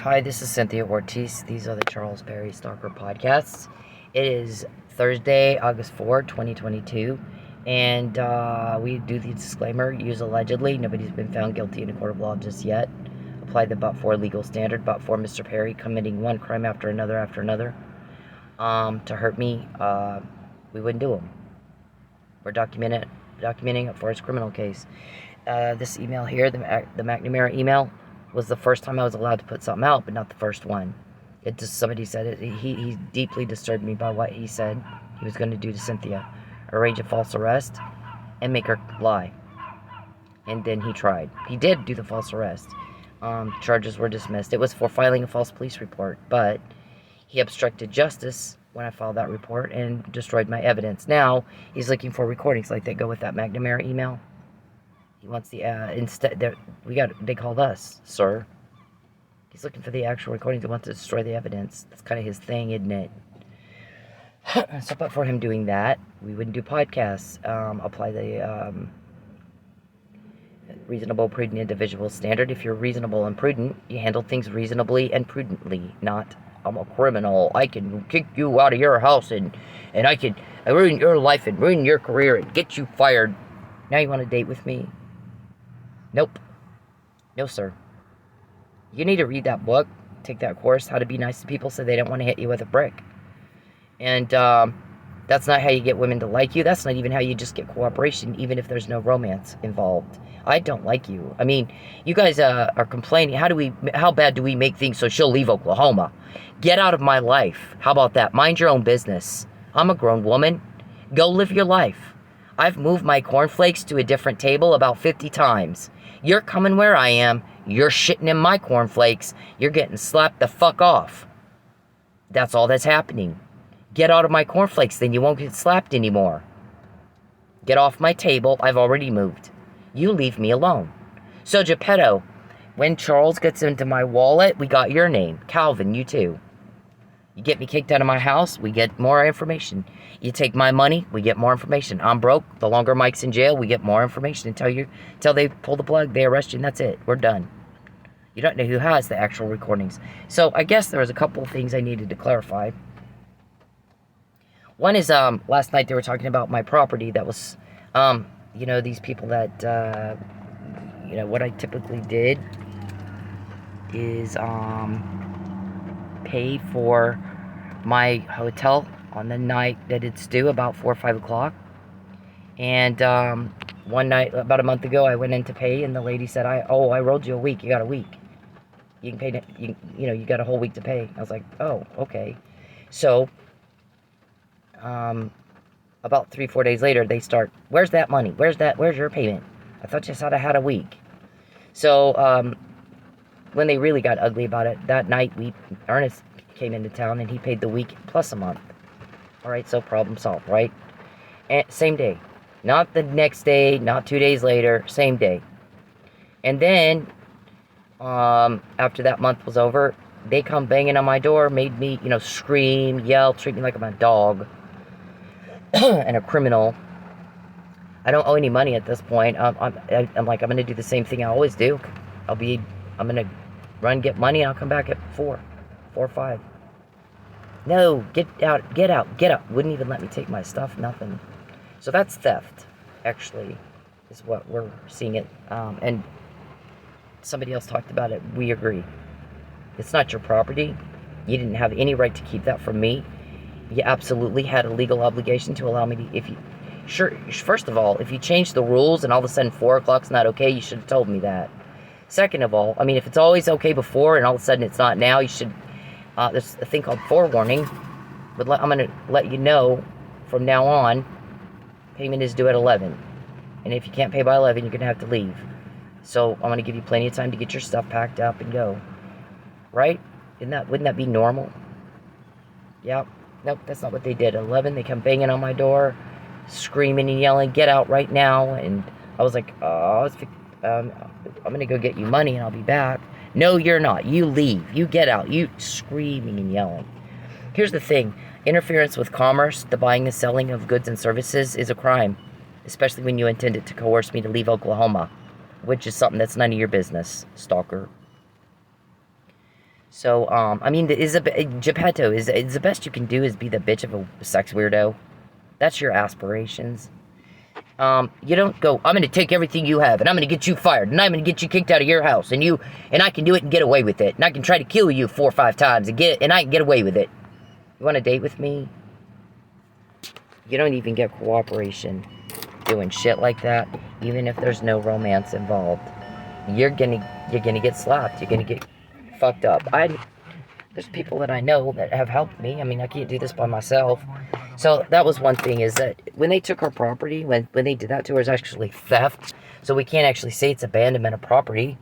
Hi, this is Cynthia Ortiz. These are the Charles Perry Stalker podcasts. It is Thursday, August 4, 2022, and we do the disclaimer, use allegedly. Nobody's been found guilty in a court of law just yet. Apply the but-for legal standard, but-for Mr. Perry committing one crime after another to hurt me. We wouldn't do them. We're documenting it for his criminal case. This email here, the McNamara email, was the first time I was allowed to put something out, but not the first one. It just, somebody said it. He deeply disturbed me by what he said he was going to do to Cynthia. Arrange a false arrest and make her lie. And then he tried. He did do the false arrest. Charges were dismissed. It was for filing a false police report, but he obstructed justice when I filed that report and destroyed my evidence. Now, he's looking for recordings like that go with that McNamara email. He wants the, they called us, sir. He's looking for the actual recordings. He wants to destroy the evidence. That's kind of his thing, isn't it? So, but for him doing that, we wouldn't do podcasts. Apply the reasonable, prudent individual standard. If you're reasonable and prudent, you handle things reasonably and prudently, not, I'm a criminal, I can kick you out of your house and I can ruin your life and ruin your career and get you fired. Now you want to date with me? Nope. No, sir. You need to read that book, take that course, How to Be Nice to People So They Don't Want to Hit You with a Brick. And that's not how you get women to like you. That's not even how you just get cooperation, even if there's no romance involved. I don't like you. I mean, you guys are complaining. How bad do we make things so she'll leave Oklahoma? Get out of my life. How about that? Mind your own business. I'm a grown woman. Go live your life. I've moved my cornflakes to a different table about 50 times. You're coming where I am. You're shitting in my cornflakes. You're getting slapped the fuck off. That's all that's happening. Get out of my cornflakes, then you won't get slapped anymore. Get off my table. I've already moved. You leave me alone. So, Geppetto, when Charles gets into my wallet, we got your name. Calvin, you too. You get me kicked out of my house, we get more information. You take my money, we get more information. I'm broke. The longer Mike's in jail, we get more information until they pull the plug, they arrest you, and that's it. We're done. You don't know who has the actual recordings. So I guess there was a couple of things I needed to clarify. One is, last night they were talking about my property that was, these people that, what I typically did is, pay for my hotel on the night that it's due, about 4 or 5 o'clock. And one night, about a month ago, I went in to pay, and the lady said, I rolled you a week. You got a week. You can pay, you got a whole week to pay. I was like, oh, okay. So, about 3-4 days later, they start, where's that money? Where's your payment? I thought you said I had a week. So, when they really got ugly about it, that night, Ernest came into town, and he paid the week plus a month. All right, so problem solved, right? And same day. Not the next day, not 2 days later, same day. And then, after that month was over, they come banging on my door, made me, scream, yell, treat me like I'm a dog and a criminal. I don't owe any money at this point. I'm like, I'm going to do the same thing I always do. I'm going to run, get money, and I'll come back at 4 or 5. No, get out. Wouldn't even let me take my stuff, nothing. So that's theft, actually, is what we're seeing it. And somebody else talked about it. We agree. It's not your property. You didn't have any right to keep that from me. You absolutely had a legal obligation to allow me to, first of all, if you changed the rules and all of a sudden 4 o'clock's not okay, you should have told me that. Second of all, if it's always okay before and all of a sudden it's not now, you should, there's a thing called forewarning. But I'm going to let you know from now on, payment is due at 11. And if you can't pay by 11, you're going to have to leave. So I'm going to give you plenty of time to get your stuff packed up and go. Right? Wouldn't that be normal? Yep. Nope, that's not what they did. At 11, they come banging on my door, screaming and yelling, get out right now. And I was like, I'm going to go get you money and I'll be back. No, you're not. You leave. You get out. You screaming and yelling. Here's the thing. Interference with commerce, the buying and selling of goods and services, is a crime, especially when you intend it to coerce me to leave Oklahoma, which is something that's none of your business, stalker. So, I mean, Geppetto, is the best you can do is be the bitch of a sex weirdo. That's your aspirations. You don't go, I'm going to take everything you have, and I'm going to get you fired, and I'm going to get you kicked out of your house, and I can do it and get away with it, and I can try to kill you 4 or 5 times, and I can get away with it. You want to date with me? You don't even get cooperation doing shit like that, even if there's no romance involved. You're gonna get slapped. You're gonna get fucked up. There's people that I know that have helped me. I mean, I can't do this by myself. So that was one thing, is that when they took her property, when they did that to her, it's actually theft. So we can't actually say it's abandonment of property.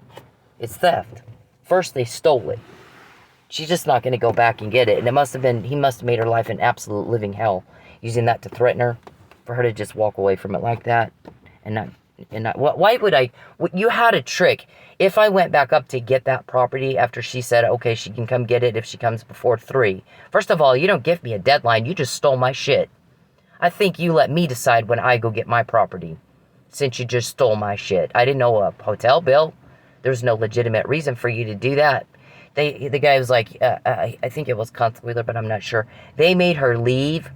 It's theft. First, they stole it. She's just not going to go back and get it. And he must have made her life an absolute living hell, using that to threaten her, for her to just walk away from it like that. Why would I? You had a trick. If I went back up to get that property after she said, okay, she can come get it if she comes before 3. First of all, you don't give me a deadline. You just stole my shit. I think you let me decide when I go get my property, since you just stole my shit. I didn't know a hotel bill. There's no legitimate reason for you to do that. The guy was like, I think it was Consuela, but I'm not sure. They made her leave,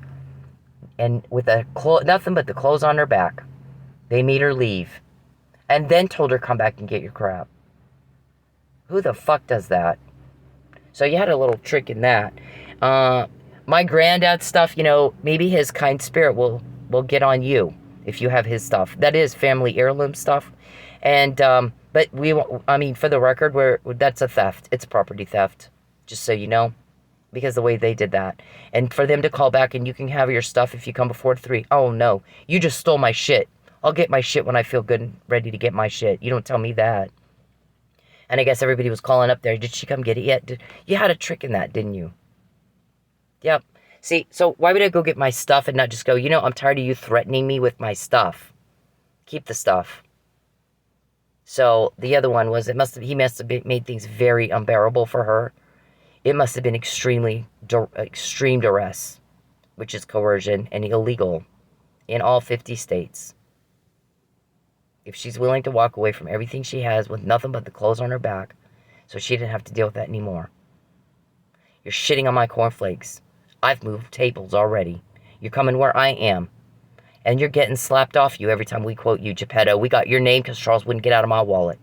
and with nothing but the clothes on her back. They made her leave, and then told her, come back and get your crap. Who the fuck does that? So you had a little trick in that. My granddad's stuff, maybe his kind spirit will get on you if you have his stuff. That is family heirloom stuff. And, but for the record, that's a theft. It's property theft, just so you know, because the way they did that. And for them to call back and you can have your stuff if you come before 3. Oh, no. You just stole my shit. I'll get my shit when I feel good and ready to get my shit. You don't tell me that. And I guess everybody was calling up there. Did she come get it yet? You had a trick in that, didn't you? Yep. See, so why would I go get my stuff and not just go, I'm tired of you threatening me with my stuff. Keep the stuff. So the other one was, he must have made things very unbearable for her. It must have been extreme duress, which is coercion and illegal in all 50 states. If she's willing to walk away from everything she has with nothing but the clothes on her back, so she didn't have to deal with that anymore. You're shitting on my cornflakes. I've moved tables already. You're coming where I am. And you're getting slapped off you every time we quote you, Geppetto. We got your name because Charles wouldn't get out of my wallet.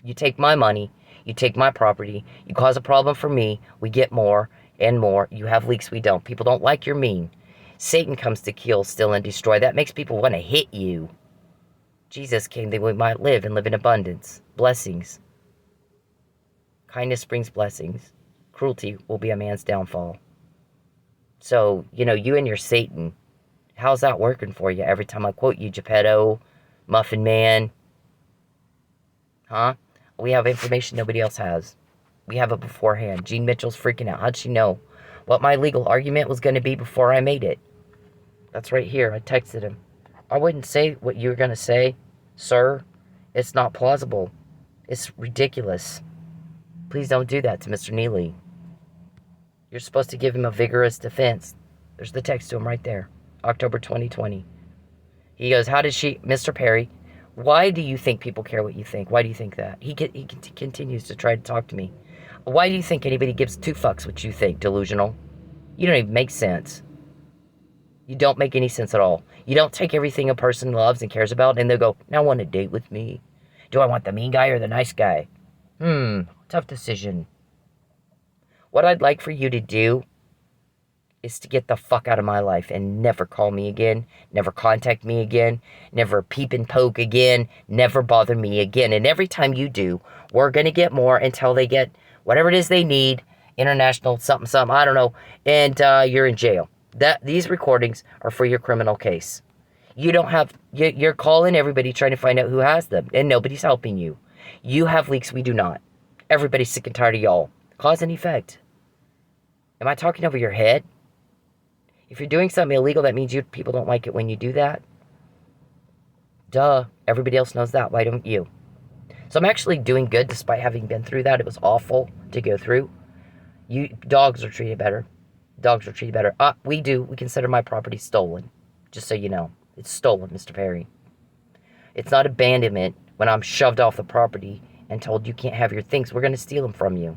You take my money. You take my property. You cause a problem for me. We get more and more. You have leaks, we don't. People don't like you're mean. Satan comes to kill, steal, and destroy. That makes people want to hit you. Jesus came that we might live and live in abundance. Blessings. Kindness brings blessings. Cruelty will be a man's downfall. So, you and your Satan, how's that working for you every time I quote you, Geppetto, Muffin Man? Huh? We have information nobody else has. We have it beforehand. Jean Mitchell's freaking out. How'd she know what my legal argument was going to be before I made it? That's right here. I texted him. I wouldn't say what you were going to say, sir. It's not plausible. It's ridiculous. Please don't do that to Mr. Neely. You're supposed to give him a vigorous defense. There's the text to him right there. October 2020. He goes, how did she... Mr. Perry, why do you think people care what you think? Why do you think that? He continues to try to talk to me. Why do you think anybody gives 2 fucks what you think, delusional? You don't even make sense. You don't make any sense at all. You don't take everything a person loves and cares about and they'll go, now want to date with me? Do I want the mean guy or the nice guy? Tough decision. What I'd like for you to do is to get the fuck out of my life and never call me again, never contact me again, never peep and poke again, never bother me again. And every time you do, we're going to get more until they get whatever it is they need, international something, I don't know, and you're in jail. These recordings are for your criminal case. You're calling everybody trying to find out who has them, and nobody's helping you. You have leaks, we do not. Everybody's sick and tired of y'all. Cause and effect. Am I talking over your head? If you're doing something illegal, that means people don't like it when you do that. Duh. Everybody else knows that. Why don't you? So I'm actually doing good despite having been through that. It was awful to go through. Dogs are treated better. Dogs are treated better. We consider my property stolen. Just so you know. It's stolen, Mr. Perry. It's not abandonment when I'm shoved off the property and told you can't have your things. We're going to steal them from you.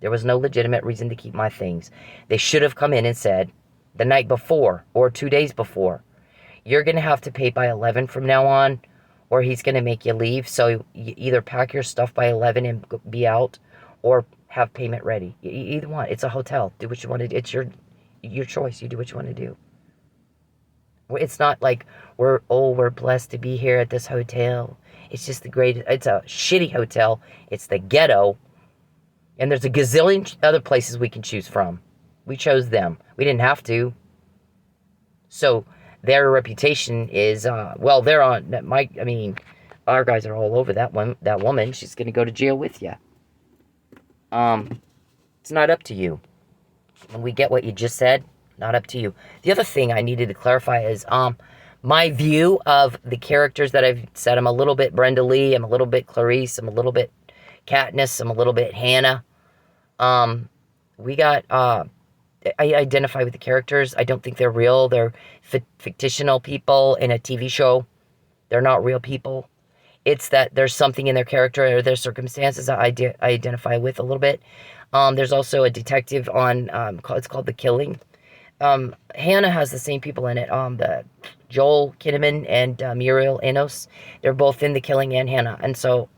There was no legitimate reason to keep my things. They should have come in and said the night before or 2 days before, you're going to have to pay by 11 from now on, or he's going to make you leave. So you either pack your stuff by 11 and be out, or have payment ready. Either one. It's a hotel. Do what you want to do. It's your choice. You do what you want to do. It's not like we're blessed to be here at this hotel. It's just the greatest. It's a shitty hotel. It's the ghetto. And there's a gazillion other places we can choose from. We chose them. We didn't have to. So their reputation is, they're on, our guys are all over that woman. She's going to go to jail with you. It's not up to you. And we get what you just said. Not up to you. The other thing I needed to clarify is, my view of the characters that I've said. I'm a little bit Brenda Lee. I'm a little bit Clarice. I'm a little bit Katniss. I'm a little bit Hannah. I identify with the characters. I don't think they're real. They're fictional people in a TV show. They're not real people. It's that there's something in their character or their circumstances I identify with a little bit. There's also a detective on, it's called The Killing. Hannah has the same people in it. The Joel Kinnaman and Muriel Enos. They're both in The Killing and Hannah. And so,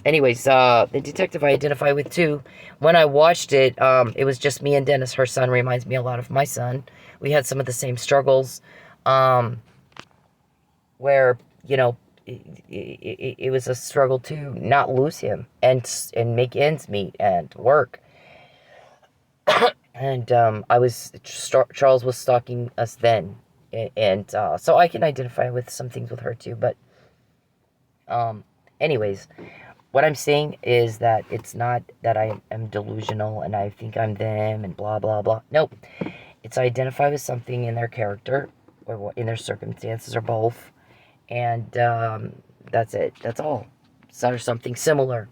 anyways, the detective I identify with too. When I watched it, it was just me and Dennis. Her son reminds me a lot of my son. We had some of the same struggles, where, you know, it was a struggle to not lose him and make ends meet and work. And Charles was stalking us then, and so I can identify with some things with her too. But anyways, what I'm saying is that it's not that I am delusional and I think I'm them and blah blah blah. Nope, it's I identify with something in their character or in their circumstances or both, and that's it. That's all. So there's something similar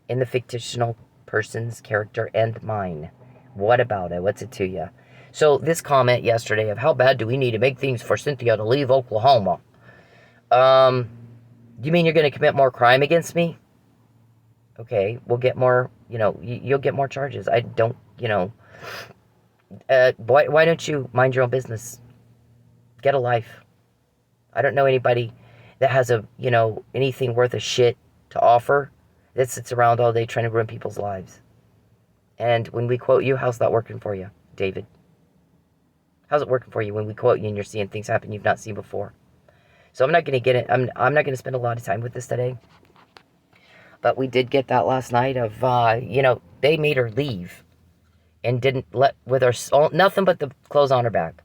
in the fictional person's character and mine. What about it? What's it to you? So this comment yesterday of how bad do we need to make things for Cynthia to leave Oklahoma? You mean you're going to commit more crime against me? Okay, we'll get more, you'll get more charges. I don't, why don't you mind your own business? Get a life. I don't know anybody that has anything worth a shit to offer that sits around all day trying to ruin people's lives. And when we quote you, how's that working for you, David? How's it working for you when we quote you and you're seeing things happen you've not seen before? So I'm not going to get it. I'm not going to spend a lot of time with this today. But we did get that last night of, they made her leave and didn't let, with her, nothing but the clothes on her back.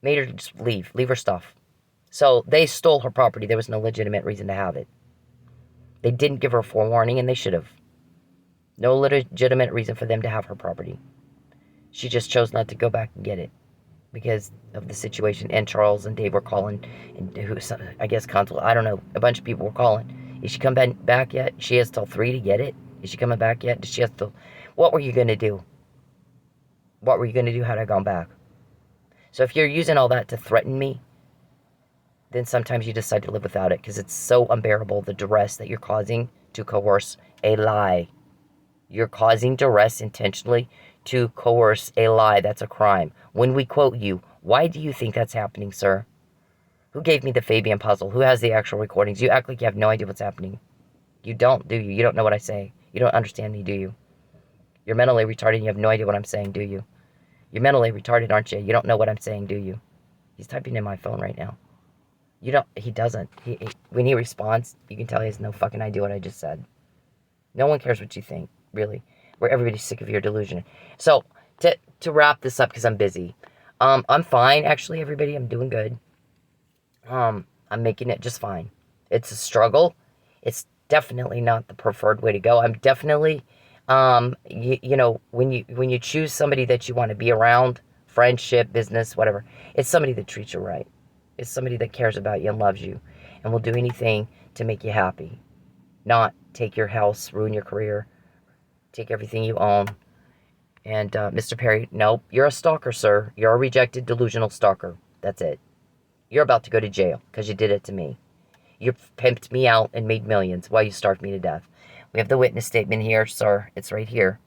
Made her just leave her stuff. So they stole her property. There was no legitimate reason to have it. They didn't give her a forewarning, and they should have. No legitimate reason for them to have her property. She just chose not to go back and get it because of the situation. And Charles and Dave were calling, and I guess Consul, I don't know, a bunch of people were calling. Is she come back yet? She has till 3 to get it. Is she coming back yet? Does she have to? What were you going to do? What were you going to do had I gone back? So if you're using all that to threaten me, then sometimes you decide to live without it because it's so unbearable, the duress that you're causing to coerce a lie. You're causing duress intentionally to coerce a lie. That's a crime. When we quote you, why do you think that's happening, sir? Who gave me the Fabian puzzle? Who has the actual recordings? You act like you have no idea what's happening. You don't, do you? You don't know what I say. You don't understand me, do you? You're mentally retarded and you have no idea what I'm saying, do you? You're mentally retarded, aren't you? You don't know what I'm saying, do you? He's typing in my phone right now. He doesn't. When he responds, you can tell he has no fucking idea what I just said. No one cares what you think, really. Where everybody's sick of your delusion. So, to wrap this up, because I'm busy. I'm fine, actually, everybody. I'm doing good. I'm making it just fine. It's a struggle. It's definitely not the preferred way to go. I'm definitely, when you choose somebody that you want to be around, friendship, business, whatever, it's somebody that treats you right. It's somebody that cares about you and loves you and will do anything to make you happy. Not take your house, ruin your career, take everything you own. And Mr. Perry, nope, you're a stalker, sir. You're a rejected, delusional stalker. That's it. You're about to go to jail because you did it to me. You pimped me out and made millions while you starved me to death. We have the witness statement here, sir. It's right here.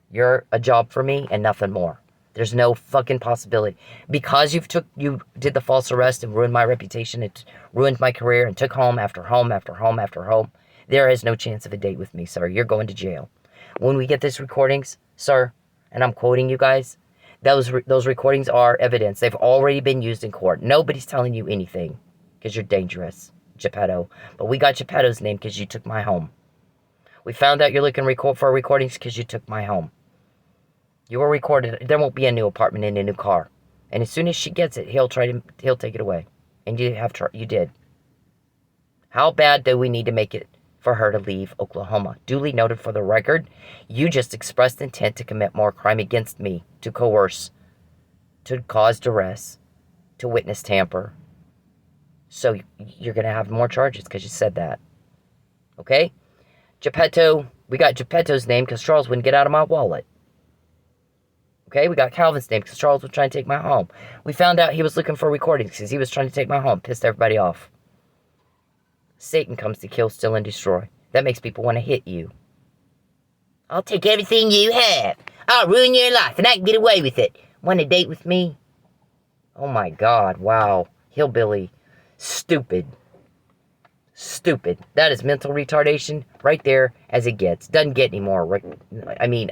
You're a job for me and nothing more. There's no fucking possibility. Because you did the false arrest and ruined my reputation, it ruined my career and took home after home after home after home. There is no chance of a date with me, sir. You're going to jail. When we get these recordings, sir, and I'm quoting you guys, those recordings are evidence. They've already been used in court. Nobody's telling you anything because you're dangerous, Geppetto. But we got Geppetto's name because you took my home. We found out you're looking for recordings because you took my home. You were recorded. There won't be a new apartment and a new car. And as soon as she gets it, he'll take it away. And you did. How bad do we need to make it for her to leave Oklahoma? Duly noted for the record, you just expressed intent to commit more crime against me, to coerce, to cause duress, to witness tamper. So you're going to have more charges because you said that. Okay? Geppetto, we got Geppetto's name because Charles wouldn't get out of my wallet. Okay, we got Calvin's name because Charles was trying to take my home. We found out he was looking for recordings because he was trying to take my home. Pissed everybody off. Satan comes to kill, steal, and destroy. That makes people want to hit you. I'll take everything you have. I'll ruin your life and I can get away with it. Want a date with me? Oh my God, wow. Hillbilly. Stupid. Stupid. That is mental retardation right there as it gets. Doesn't get any more. Right? I mean,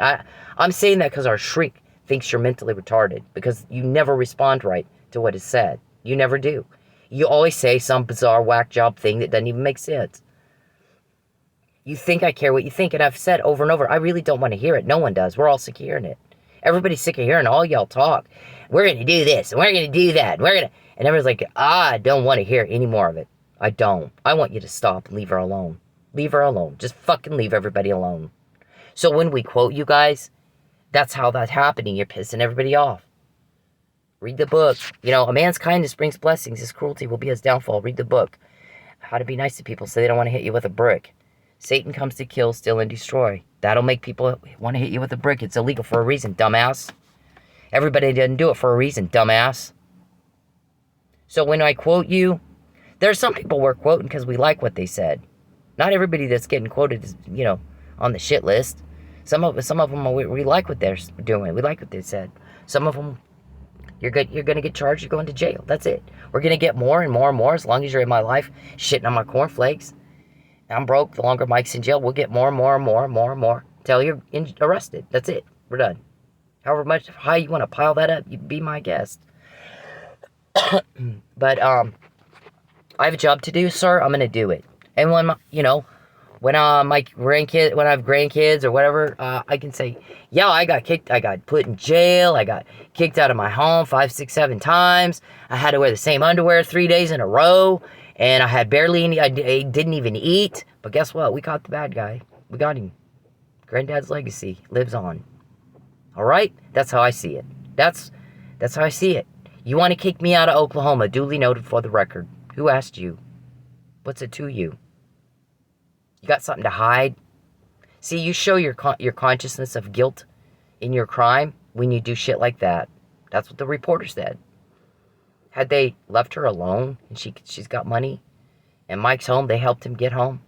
I'm saying that because our shrink thinks you're mentally retarded because you never respond right to what is said. You never do. You always say some bizarre whack job thing that doesn't even make sense. You think I care what you think, and I've said over and over, I really don't want to hear it. No one does. We're all sick of hearing it. Everybody's sick of hearing all y'all talk. We're going to do this, and we're going to do that, and everyone's like, I don't want to hear any more of it. I don't. I want you to stop and leave her alone. Leave her alone. Just fucking leave everybody alone. So when we quote you guys, that's how that's happening. You're pissing everybody off. Read the book. You know, a man's kindness brings blessings. His cruelty will be his downfall. Read the book. How to be nice to people so they don't want to hit you with a brick. Satan comes to kill, steal, and destroy. That'll make people want to hit you with a brick. It's illegal for a reason, dumbass. Everybody didn't do it for a reason, dumbass. So when I quote you, there's some people we're quoting because we like what they said. Not everybody that's getting quoted is, you know, on the shit list. Some of them, we like what they're doing. We like what they said. Some of them, you're going to get charged. You're going to jail. That's it. We're going to get more and more and more as long as you're in my life shitting on my cornflakes. I'm broke. The longer Mike's in jail, we'll get more and more and more and more and more until you're arrested. That's it. We're done. However much high you want to pile that up, you be my guest. But I have a job to do, sir. I'm going to do it. And when when I have grandkids or whatever, I can say, yeah, I got put in jail, I got kicked out of my home 5, 6, 7 times, I had to wear the same underwear 3 days in a row, and I had barely any, I didn't even eat, but guess what, we caught the bad guy, we got him. Granddad's legacy lives on. Alright, that's how I see it. That's how I see it. You want to kick me out of Oklahoma, duly noted for the record. Who asked you? What's it to you? You got something to hide? See, you show your consciousness of guilt in your crime when you do shit like that. That's what the reporter said. Had they left her alone and she's got money and Mike's home, they helped him get home.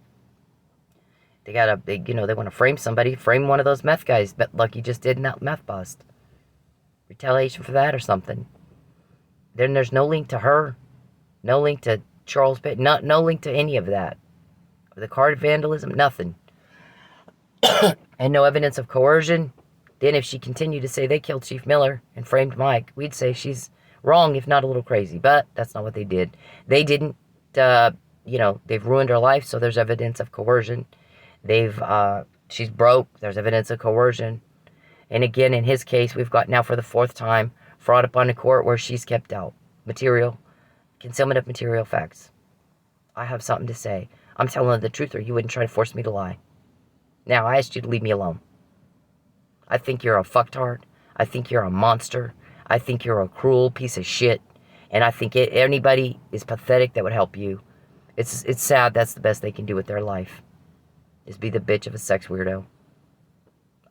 They want to frame somebody, frame one of those meth guys, but like you just did in that meth bust. Retaliation for that or something. Then there's no link to her, no link to Charles Pitt, no link to any of that. The card vandalism, nothing. And no evidence of coercion. Then if she continued to say they killed Chief Miller and framed Mike, we'd say she's wrong, if not a little crazy. But that's not what they did. They didn't, they've ruined her life, so there's evidence of coercion. She's broke, there's evidence of coercion. And again, in his case, we've got now for the 4th time, fraud upon the court where she's kept out. Concealment of material facts. I have something to say. I'm telling the truth or you wouldn't try to force me to lie. Now, I asked you to leave me alone. I think you're a fucktard. I think you're a monster. I think you're a cruel piece of shit. And I think anybody is pathetic that would help you. It's sad that's the best they can do with their life. Is be the bitch of a sex weirdo.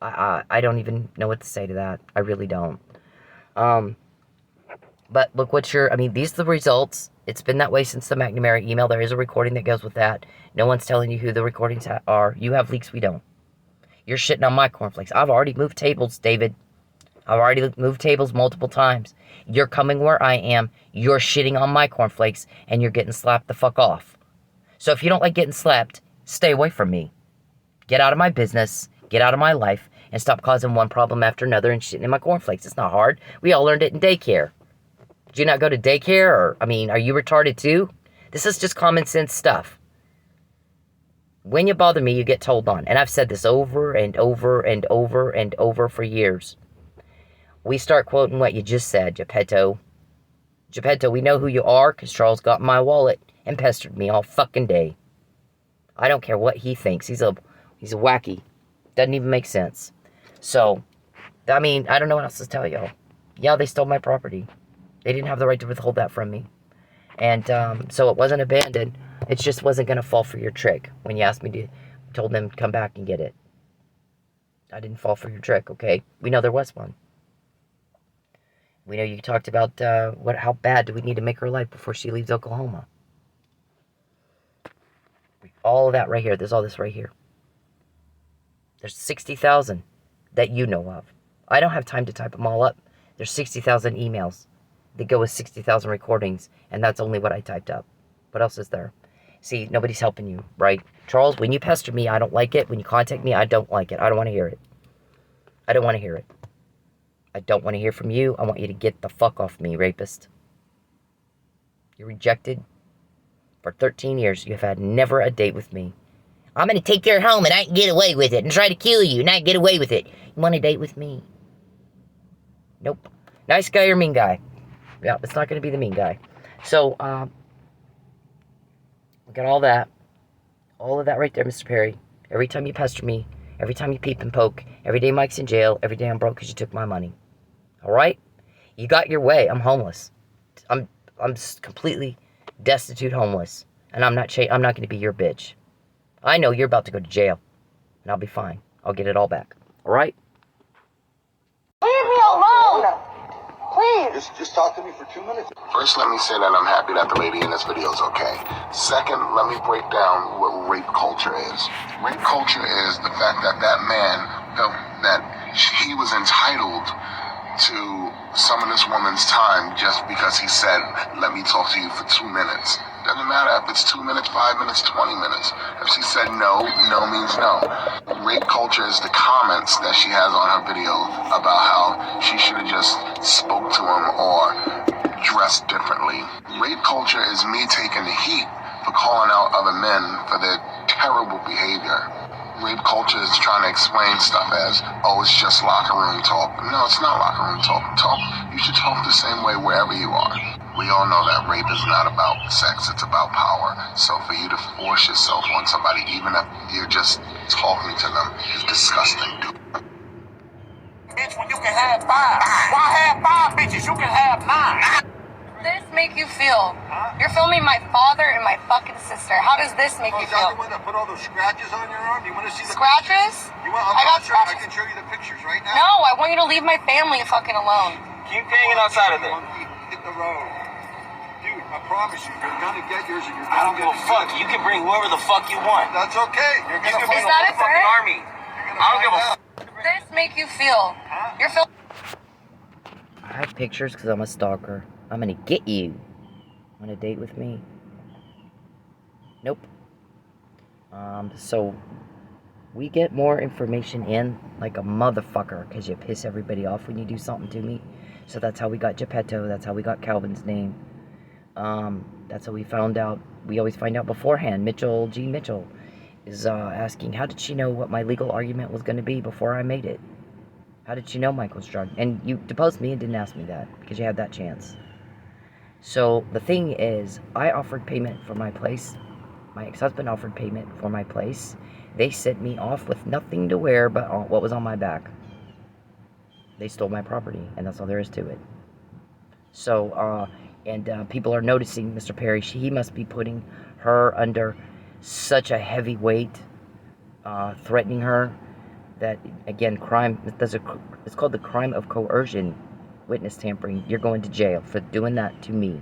I don't even know what to say to that. I really don't. But look what I mean, these are the results. It's been that way since the McNamara email. There is a recording that goes with that. No one's telling you who the recordings are. You have leaks, we don't. You're shitting on my cornflakes. I've already moved tables, David. I've already moved tables multiple times. You're coming where I am. You're shitting on my cornflakes, and you're getting slapped the fuck off. So if you don't like getting slapped, stay away from me. Get out of my business. Get out of my life. And stop causing one problem after another and shitting in my cornflakes. It's not hard. We all learned it in daycare. Did you not go to daycare? Or, I mean, are you retarded too? This is just common sense stuff. When you bother me, you get told on. And I've said this over and over and over and over for years. We start quoting what you just said, Geppetto. Geppetto, we know who you are because Charles got in my wallet and pestered me all fucking day. I don't care what he thinks. He's a wacky. Doesn't even make sense. So, I mean, I don't know what else to tell y'all. Yeah, they stole my property. They didn't have the right to withhold that from me. And so it wasn't abandoned. It just wasn't going to fall for your trick when you asked me to, told them to come back and get it. I didn't fall for your trick, okay? We know there was one. We know you talked about how bad do we need to make her life before she leaves Oklahoma. All of that right here. There's all this right here. There's 60,000 that you know of. I don't have time to type them all up. There's 60,000 emails that go with 60,000 recordings, and that's only what I typed up. What else is there? See, nobody's helping you, right? Charles, when you pester me, I don't like it. When you contact me, I don't like it. I don't want to hear it. I don't want to hear it. I don't want to hear from you. I want you to get the fuck off me, rapist. You're rejected. For 13 years, you have had never a date with me. I'm going to take your home and I can get away with it and try to kill you and I can get away with it. You want a date with me? Nope. Nice guy or mean guy? Yeah, it's not going to be the mean guy. So, we got all that. All of that right there, Mr. Perry. Every time you pester me, every time you peep and poke, every day Mike's in jail, every day I'm broke because you took my money. All right? You got your way. I'm homeless. I'm completely destitute homeless. And I'm not going to be your bitch. I know you're about to go to jail. And I'll be fine. I'll get it all back. All right? Leave me alone! Please! Just talk to me for 2 minutes. First, let me say that I'm happy that the lady in this video is okay. Second, let me break down what rape culture is. Rape culture is the fact that that man felt that he was entitled to some of this woman's time just because he said, let me talk to you for 2 minutes. Doesn't matter if it's 2 minutes, 5 minutes, 20 minutes. If she said no, no means no. Rape culture is the comments that she has on her video about how she should have just spoke to him or dressed differently. Rape culture is me taking the heat for calling out other men for their terrible behavior. Rape culture is trying to explain stuff as, oh, it's just locker room talk. No, it's not locker room talk. You should talk the same way wherever you are. We all know that rape is not about sex, it's about power. So for you to force yourself on somebody, even if you're just talking to them, is disgusting, dude. Bitch, when you can have 5. Why have 5 bitches? You can have 9. This make you feel? You're filming my father and my fucking sister. How does this make you Is feel? that the one that put all those scratches on your arm? Do you want to see the Scratches? You want, I got I scratches. can show you the pictures right now. No, I want you to leave my family fucking alone. Keep hanging outside of there. Monkey, hit the road. Dude, I promise you, you're gonna get yours and you're I don't gonna give get a fuck. You can bring whoever the fuck you want. That's okay. You're You gonna can bring Is the that whole a fucking threat? army. I don't give a fuck. This make you feel? You're filming. I have pictures because I'm a stalker. I'm going to get you. Want a date with me? Nope. So we get more information in like a motherfucker because you piss everybody off when you do something to me. So that's how we got Geppetto. That's how we got Calvin's name. That's how we found out. We always find out beforehand. Gene Mitchell is asking, how did she know what my legal argument was going to be before I made it? How did she know Mike was drunk? And you deposed me and didn't ask me that because you had that chance. So the thing is, I offered payment for my place. My ex-husband offered payment for my place. They sent me off with nothing to wear but what was on my back. They stole my property, and that's all there is to it. So, people are noticing, Mr. Perry, he must be putting her under such a heavy weight, threatening her, that, again, crime, it's called the crime of coercion. witness tampering. You're going to jail for doing that to me.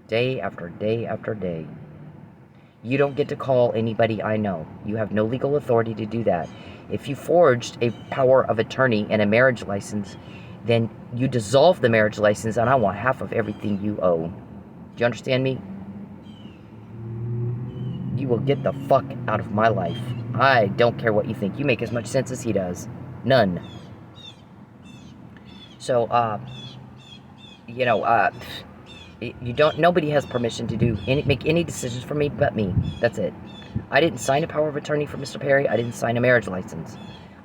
Day after day after day. You don't get to call anybody I know. You have no legal authority to do that. If you forged a power of attorney and a marriage license, then you dissolve the marriage license and I want half of everything you owe. Do you understand me? You will get the fuck out of my life. I don't care what you think. You make as much sense as he does. None. So, nobody has permission to make any decisions for me but me. That's it. I didn't sign a power of attorney for Mr. Perry. I didn't sign a marriage license.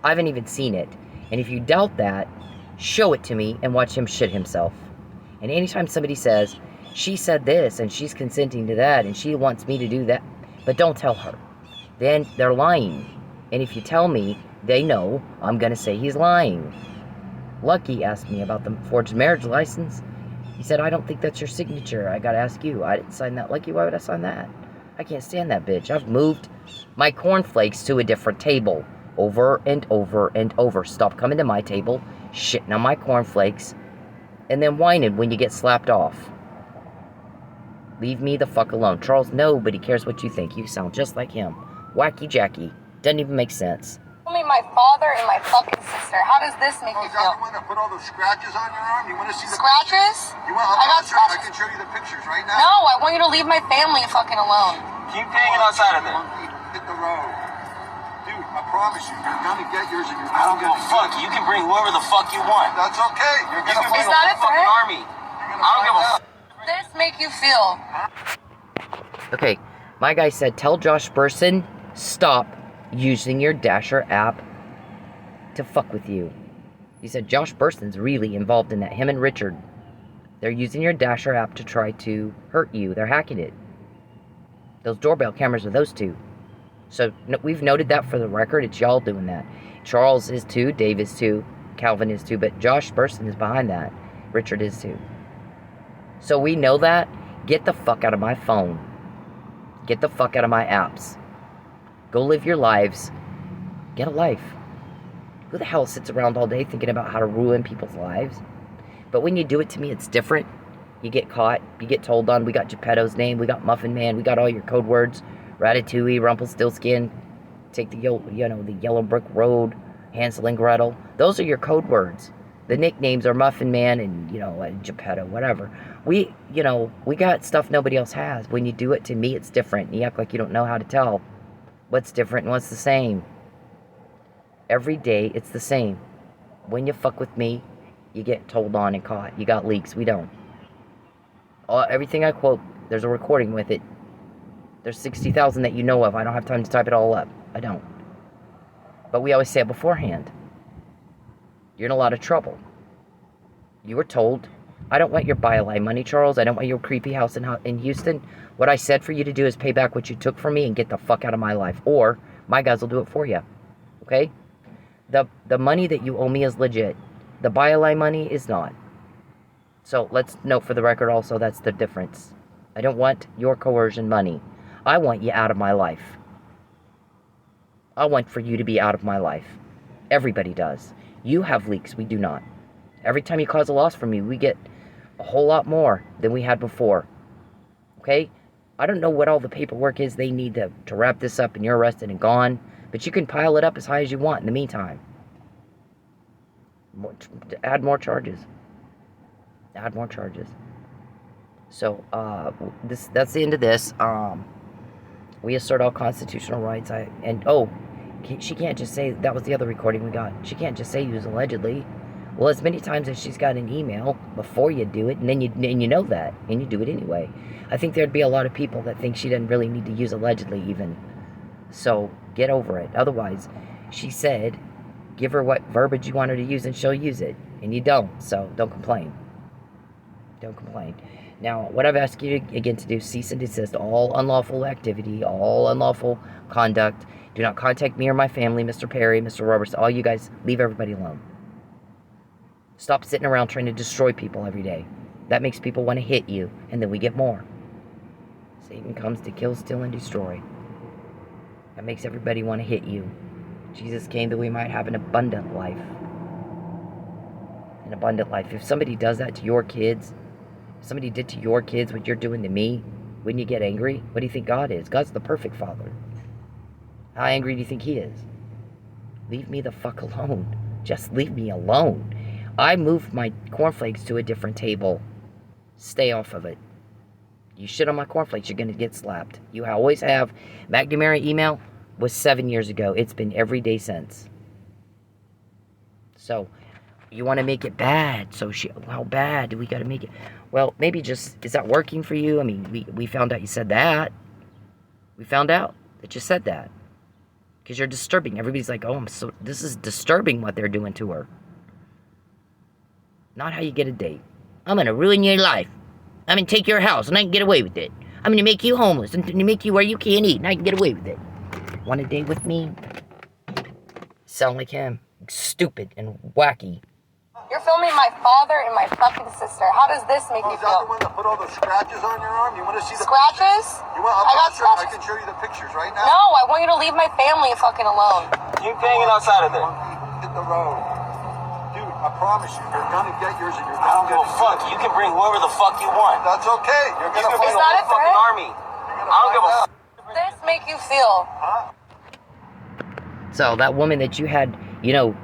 I haven't even seen it. And if you doubt that, show it to me and watch him shit himself. And anytime somebody says, she said this and she's consenting to that and she wants me to do that, but don't tell her, then they're lying. And if you tell me, they know I'm going to say he's lying. Lucky asked me about the forged marriage license. He said, I don't think that's your signature. I got to ask you. I didn't sign that. Lucky, why would I sign that? I can't stand that bitch. I've moved my cornflakes to a different table over and over and over. Stop coming to my table, shitting on my cornflakes, and then whining when you get slapped off. Leave me the fuck alone. Charles, nobody cares what you think. You sound just like him. Wacky Jackie. Doesn't even make sense. Tell me my father and my fucking sister. How does this make you Is that feel? the one that put all those scratches on your arm? You want to see the Scratches? You want? I got I scratches. can show you the pictures right now. No, I want you to leave my family fucking alone. Keep hanging outside of there. Monkey, hit the road. Dude, I promise you, you're gonna get yours and you're I don't gonna give a fuck. You can bring whoever the fuck you want. That's okay. You're You gonna can bring Is the that whole a fucking threat? army. I don't give a fuck. This make you feel? Okay, my guy said, tell Josh Burson, stop using your Dasher app to fuck with you. He said, Josh Burson's really involved in that. Him and Richard. They're using your Dasher app to try to hurt you. They're hacking it. Those doorbell cameras are those two. So we've noted that for the record. It's y'all doing that. Charles is too. Dave is too. Calvin is too. But Josh Burson is behind that. Richard is too. So we know that. Get the fuck out of my phone. Get the fuck out of my apps. Go live your lives. Get a life. Who the hell sits around all day thinking about how to ruin people's lives? But when you do it to me, it's different. You get caught. You get told on. We got Geppetto's name. We got Muffin Man. We got all your code words. Ratatouille, Rumpelstiltskin. Take the Yellow Brick Road. Hansel and Gretel. Those are your code words. The nicknames are Muffin Man and, Geppetto, whatever. We got stuff nobody else has. When you do it to me, it's different. You act like you don't know how to tell what's different and what's the same. Every day, it's the same. When you fuck with me, you get told on and caught. You got leaks. We don't. Everything I quote, there's a recording with it. There's 60,000 that you know of. I don't have time to type it all up. I don't. But we always say it beforehand. You're in a lot of trouble. You were told, I don't want your BioLine money, Charles. I don't want your creepy house in Houston. What I said for you to do is pay back what you took from me and get the fuck out of my life. Or my guys will do it for you. Okay? The money that you owe me is legit. The BioLine money is not. So let's note for the record also that's the difference. I don't want your coercion money. I want you out of my life. I want for you to be out of my life. Everybody does. You have leaks. We do not. Every time you cause a loss from me, we get a whole lot more than we had before. Okay? I don't know what all the paperwork is they need to wrap this up and you're arrested and gone. But you can pile it up as high as you want in the meantime. Add more charges. Add more charges. So, that's the end of this. We assert all constitutional rights. She can't just say, that was the other recording we got. She can't just say use allegedly. Well, as many times as she's got an email before you do it, and then you know that, and you do it anyway. I think there'd be a lot of people that think she doesn't really need to use allegedly even. So, get over it. Otherwise, she said, give her what verbiage you want her to use and she'll use it. And you don't, so don't complain. Don't complain. Now, what I've asked you again to do, cease and desist all unlawful activity, all unlawful conduct. Do not contact me or my family, Mr. Perry, Mr. Roberts, all you guys, leave everybody alone. Stop sitting around trying to destroy people every day. That makes people want to hit you, and then we get more. Satan comes to kill, steal, and destroy. That makes everybody want to hit you. Jesus came that we might have an abundant life. an abundant life. If somebody does that to your kids, if somebody did to your kids what you're doing to me, wouldn't you get angry? What do you think God is? God's the perfect father. How angry do you think he is? Leave me the fuck alone. Just leave me alone. I moved my cornflakes to a different table. Stay off of it. You shit on my cornflakes, you're going to get slapped. You always have. McNamara email was 7 years ago. It's been every day since. So, you want to make it bad. So, how bad do we got to make it? Well, maybe just, is that working for you? I mean, we found out you said that. We found out that you said that. Because you're disturbing. Everybody's like, oh, this is disturbing what they're doing to her. Not how you get a date. I'm going to ruin your life. I'm going to take your house and I can get away with it. I'm going to make you homeless and make you where you can't eat and I can get away with it. Want a date with me? Sound like him. Stupid and wacky. You're filming my father and my fucking sister. How does this make Oh, you is that the feel? one that put all those scratches on your arm? You want to see the Scratches? You want? I got I scratches. can show you the pictures right now. No, I want you to leave my family fucking alone. Keep hanging outside of there. Monkey, hit the road. Dude, I promise you, you're gonna get yours and you're I don't gonna give get a fuck. You can bring whoever the fuck you want. That's okay. You're You gonna can bring Is the that whole a fucking threat? army. I don't give a fuck. This make you feel? So, that woman that you had,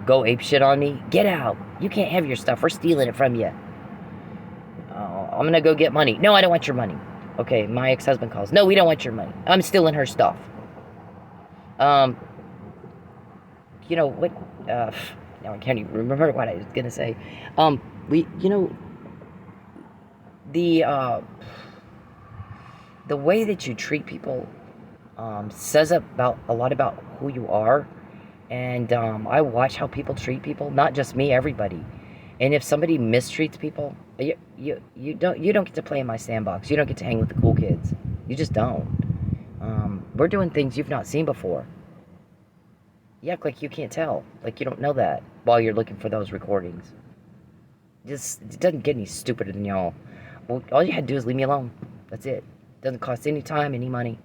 go ape shit on me, get out. You can't have your stuff. We're stealing it from you. I'm going to go get money. No, I don't want your money. Okay, my ex-husband calls. No, we don't want your money. I'm stealing her stuff. Now I can't even remember what I was going to say. The way that you treat people says a lot about who you are. And I watch how people treat people, not just me, everybody. And if somebody mistreats people, you don't get to play in my sandbox. You don't get to hang with the cool kids. You just don't. We're doing things you've not seen before. You act like you can't tell, like you don't know that while you're looking for those recordings. It doesn't get any stupider than y'all. Well, all you had to do is leave me alone. That's it. Doesn't cost any time, any money.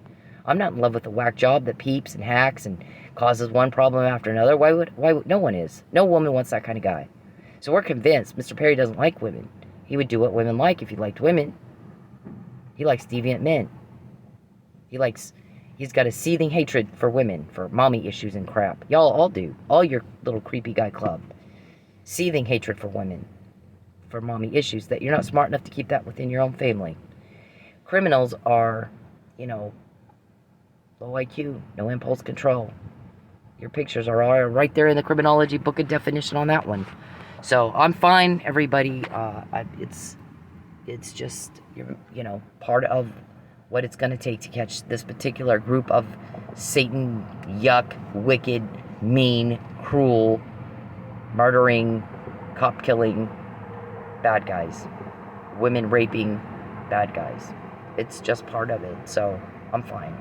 I'm not in love with a whack job that peeps and hacks and causes one problem after another. Why would no one is. No woman wants that kind of guy. So we're convinced Mr. Perry doesn't like women. He would do what women like if he liked women. He likes deviant men. He's got a seething hatred for women, for mommy issues and crap. Y'all all do. All your little creepy guy club. Seething hatred for women, for mommy issues, that you're not smart enough to keep that within your own family. Criminals are, low IQ, no impulse control. Your pictures are all right there in the criminology book of definition on that one. So I'm fine, everybody. It's just part of what it's going to take to catch this particular group of Satan, yuck, wicked, mean, cruel, murdering, cop killing bad guys, women raping bad guys. It's just part of it. So I'm fine.